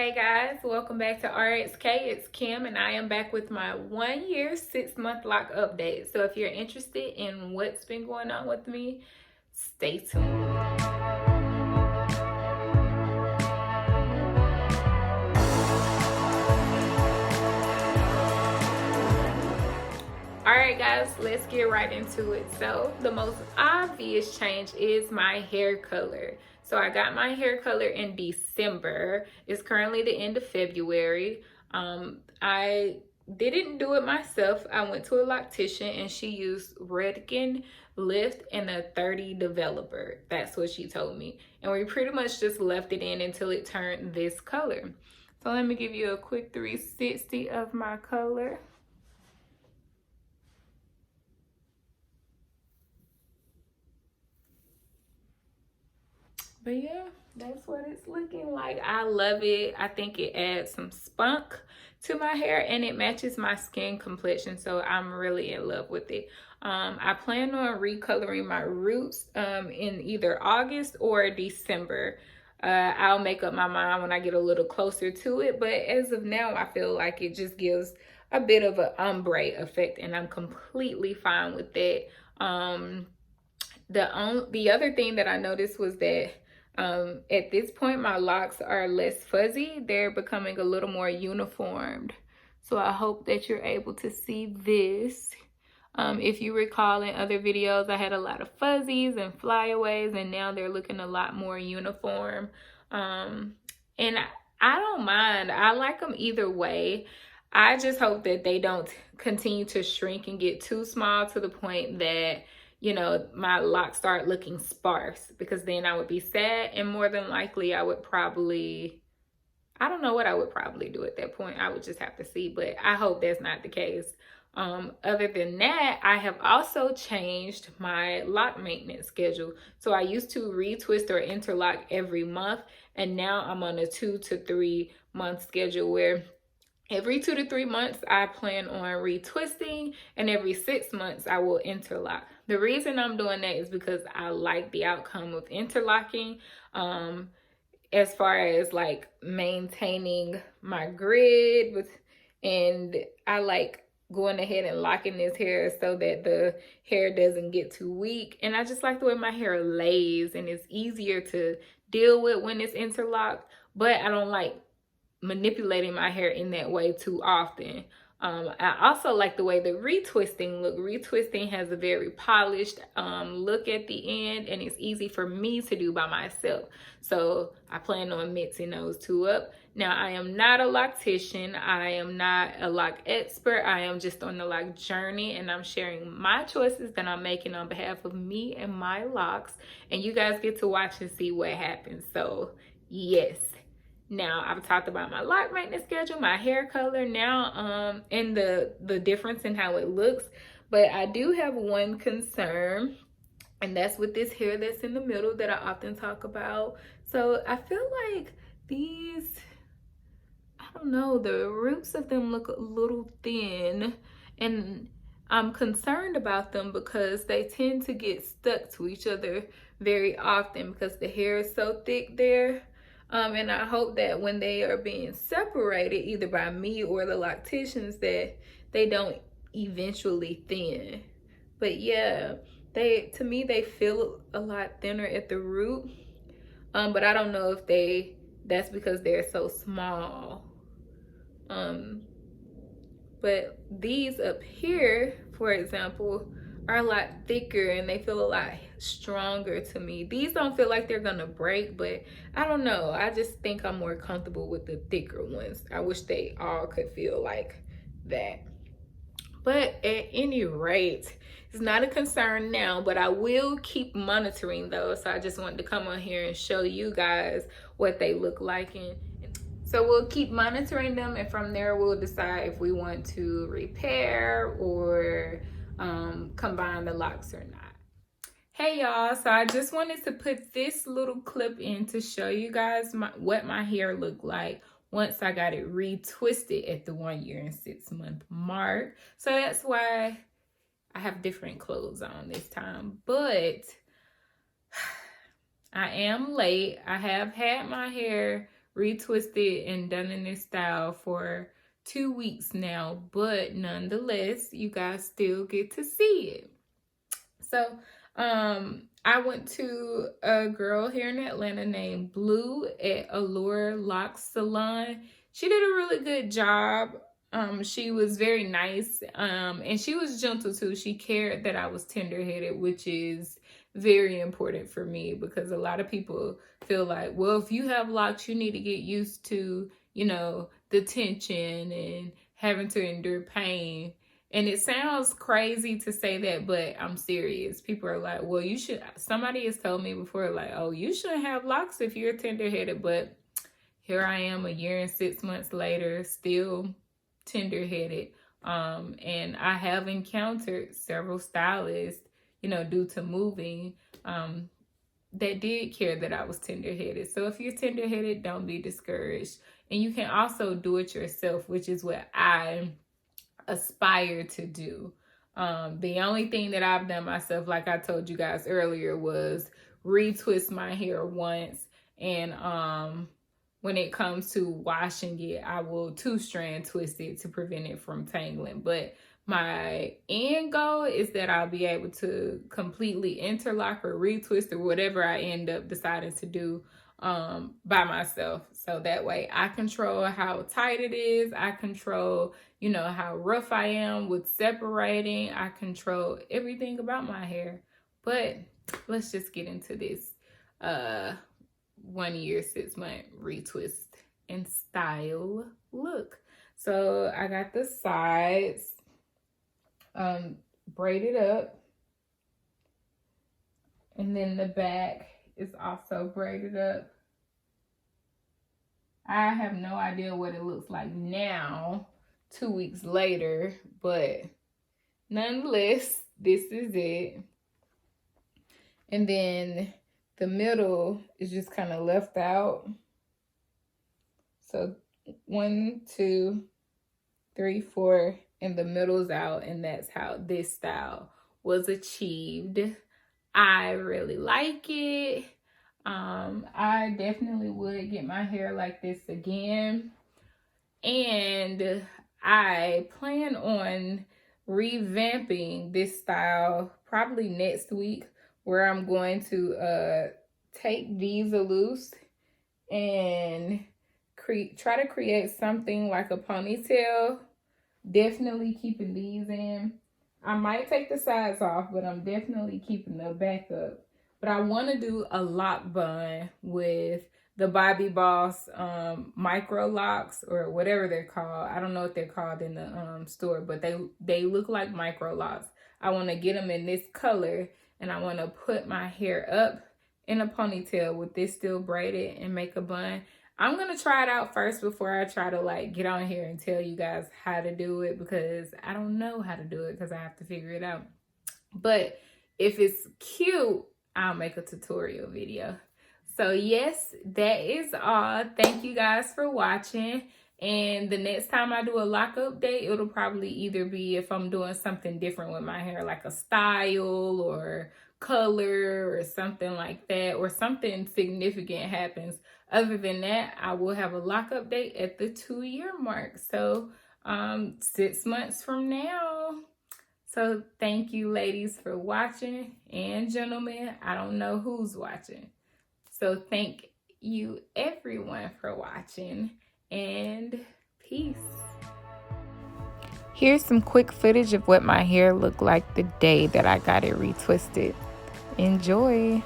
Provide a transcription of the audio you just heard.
Hey guys, welcome back to RXK. It's Kim and I am back with my 1 year, 6-month lock update. So if you're interested in what's been going on with me, stay tuned. Alright guys, let's get right into it. So the most obvious change is my hair color. So I got my hair color in December. It's currently the end of February. I didn't do it myself. I went to a loctician and she used Redken Lift and a 30 developer. That's what she told me. And we pretty much just left it in until it turned this color. So let me give you a quick 360 of my color. But yeah, that's what it's looking like. I love it. I think it adds some spunk to my hair and it matches my skin complexion. So I'm really in love with it. I plan on recoloring my roots in either August or December. I'll make up my mind when I get a little closer to it. But as of now, I feel like it just gives a bit of an ombre effect and I'm completely fine with that. The other thing that I noticed was that at this point, my locks are less fuzzy. They're becoming a little more uniformed. So I hope that you're able to see this. If you recall in other videos, I had a lot of fuzzies and flyaways, and now they're looking a lot more uniform. And I don't mind. I like them either way. I just hope that they don't continue to shrink and get too small to the point that my locks start looking sparse, because then I would be sad and more than likely I would probably, I don't know what I would probably do at that point. I would just have to see, but I hope that's not the case. Other than that, I have also changed my lock maintenance schedule. So I used to retwist or interlock every month, and now I'm on a 2 to 3 month schedule where every 2 to 3 months, I plan on retwisting, and every 6 months, I will interlock. The reason I'm doing that is because I like the outcome of interlocking. As far as like maintaining my grid, and I like going ahead and locking this hair so that the hair doesn't get too weak. And I just like the way my hair lays, and it's easier to deal with when it's interlocked, but I don't like manipulating my hair in that way too often. I also like the way the retwisting look. Retwisting has a very polished look at the end, and it's easy for me to do by myself. So I plan on mixing those two up. Now, I am not a loctician. I am not a lock expert. I am just on the lock journey, and I'm sharing my choices that I'm making on behalf of me and my locks. And you guys get to watch and see what happens. So yes. Now, I've talked about my lock maintenance schedule, my hair color now, and the difference in how it looks. But I do have one concern, and that's with this hair that's in the middle that I often talk about. So I feel like these, I don't know, the roots of them look a little thin, and I'm concerned about them because they tend to get stuck to each other very often because the hair is so thick there. And I hope that when they are being separated, either by me or the locticians, that they don't eventually thin. But yeah, to me, they feel a lot thinner at the root. But I don't know if that's because they're so small. But these up here, for example, are a lot thicker and they feel a lot stronger to me. These don't feel like they're gonna break, but I don't know. I just think I'm more comfortable with the thicker ones. I wish they all could feel like that. But at any rate, it's not a concern now, but I will keep monitoring those. So I just wanted to come on here and show you guys what they look like. And so we'll keep monitoring them, and from there we'll decide if we want to repair or combine the locks or not. Hey y'all, so I just wanted to put this little clip in to show you guys what my hair looked like once I got it retwisted at the 1 year and 6 month mark. So that's why I have different clothes on this time, but I am late. I have had my hair retwisted and done in this style for 2 weeks now, but nonetheless, you guys still get to see it. So, I went to a girl here in Atlanta named Blue at Allure Locs Salon. She did a really good job. She was very nice, and she was gentle too. She cared that I was tender-headed, which is very important for me, because a lot of people feel like, well, if you have locks, you need to get used to, you know, the tension and having to endure pain. And it sounds crazy to say that, but I'm serious. People are like, well, you should, somebody has told me before, like, oh, you shouldn't have locks if you're tender-headed. But here I am 1 year and 6 months later, still tender-headed. And I have encountered several stylists, you know, due to moving, that did care that I was tender-headed. So if you're tender-headed, don't be discouraged. And you can also do it yourself, which is what I aspire to do. The only thing that I've done myself, like I told you guys earlier, was retwist my hair once. And when it comes to washing it, I will 2-strand twist it to prevent it from tangling. But my end goal is that I'll be able to completely interlock or retwist or whatever I end up deciding to do by myself. So that way I control how tight it is. I control, you know, how rough I am with separating. I control everything about my hair. But let's just get into this 1 year, 6 month retwist and style look. So I got the sides braided up, and then the back is also braided up. I have no idea what it looks like now, 2 weeks later, but nonetheless, this is it. And then the middle is just kind of left out. So 1, 2, 3, 4, and the middle's out, and that's how this style was achieved. I really like it. I definitely would get my hair like this again. And I plan on revamping this style probably next week, where I'm going to take these loose and try to create something like a ponytail. Definitely keeping these in. I might take the sides off, but I'm definitely keeping the back up. But I want to do a lock bun with the Bobbi Boss Microlocs, or whatever they're called. I don't know what they're called in the store, but they look like Microlocs. I want to get them in this color, and I want to put my hair up in a ponytail with this still braided and make a bun. I'm going to try it out first before I try to like get on here and tell you guys how to do it, because I don't know how to do it, because I have to figure it out. But if it's cute, I'll make a tutorial video. So yes, that is all. Thank you guys for watching. And the next time I do a lock update, it'll probably either be if I'm doing something different with my hair, like a style or color or something like that, or something significant happens. Other than that, I will have a lock update at the 2-year mark. So 6 months from now. So thank you ladies for watching, and gentlemen, I don't know who's watching. So thank you everyone for watching, and peace. Here's some quick footage of what my hair looked like the day that I got it retwisted. Enjoy.